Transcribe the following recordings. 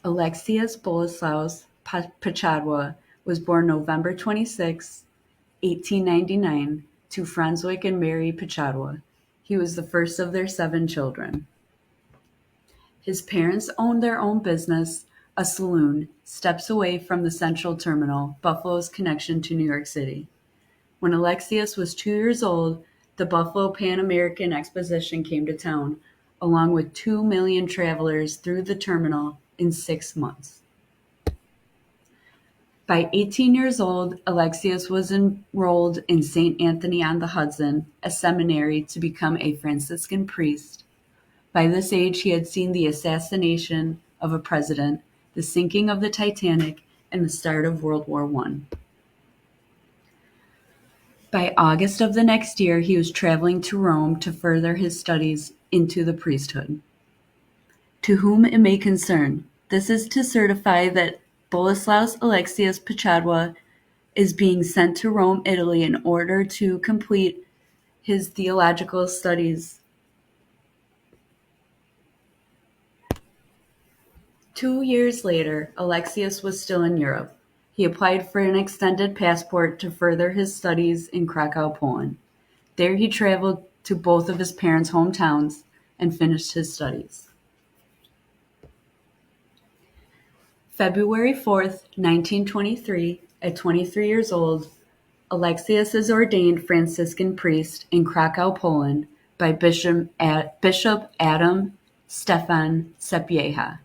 Alexius Boleslaus Podsiadlo was born November 26, 1899, to Francois and Mary Podsiadlo. He was the first of their 7 children. His parents owned their own business, a saloon, steps away from the Central Terminal, Buffalo's connection to New York City. When Alexius was 2 years old, the Buffalo Pan American Exposition came to town, along with 2 million travelers through the terminal in 6 months. By 18 years old, Alexius was enrolled in St. Anthony-on-the-Hudson, a seminary, to become a Franciscan priest. By this age, he had seen the assassination of a president, the sinking of the Titanic, and the start of World War I. By August of the next year, he was traveling to Rome to further his studies into the priesthood. To whom it may concern, this is to certify that Boleslaus Alexius Podsiadlo is being sent to Rome, Italy, in order to complete his theological studies. 2 years later, Alexius was still in Europe. He applied for an extended passport to further his studies in Krakow, Poland. There he traveled to both of his parents' hometowns and finished his studies. February 4th, 1923, at 23 years old, Alexius is ordained Franciscan priest in Krakow, Poland by Bishop Adam Stefan Sepiecha.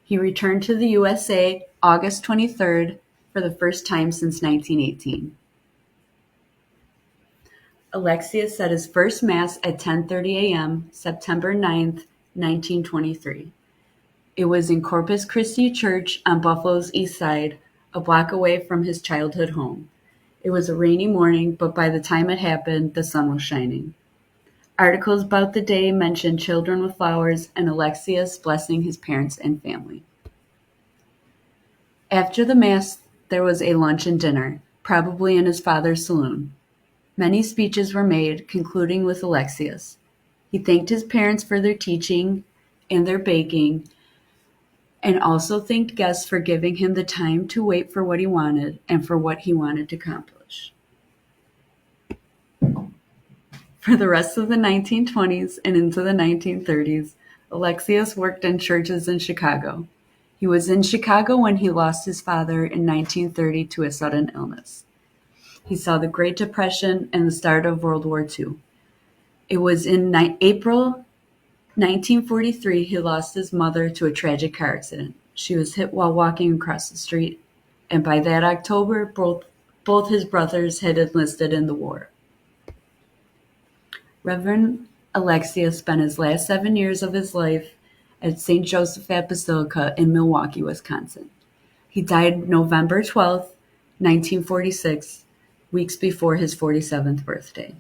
He returned to the USA August 23rd for the first time since 1918. Alexius said his first Mass at 10:30 a.m., September 9th, 1923. It was in Corpus Christi Church on Buffalo's east side, a block away from his childhood home. It was a rainy morning, but by the time it happened, the sun was shining. Articles about the day mentioned children with flowers and Alexius blessing his parents and family. After the Mass, there was a lunch and dinner, probably in his father's saloon. Many speeches were made, concluding with Alexius. He thanked his parents for their teaching and their baking, and also thanked guests for giving him the time to wait for what he wanted and for what he wanted to accomplish. For the rest of the 1920s and into the 1930s, Alexius worked in churches in Chicago. He was in Chicago when he lost his father in 1930 to a sudden illness. He saw the Great Depression and the start of World War II. It was in April 1943 he lost his mother to a tragic car accident. She was hit while walking across the street, and by that October, both his brothers had enlisted in the war. Reverend Alexius spent his last 7 years of his life at St. Joseph Basilica in Milwaukee, Wisconsin. He died November 12th, 1946, weeks before his 47th birthday.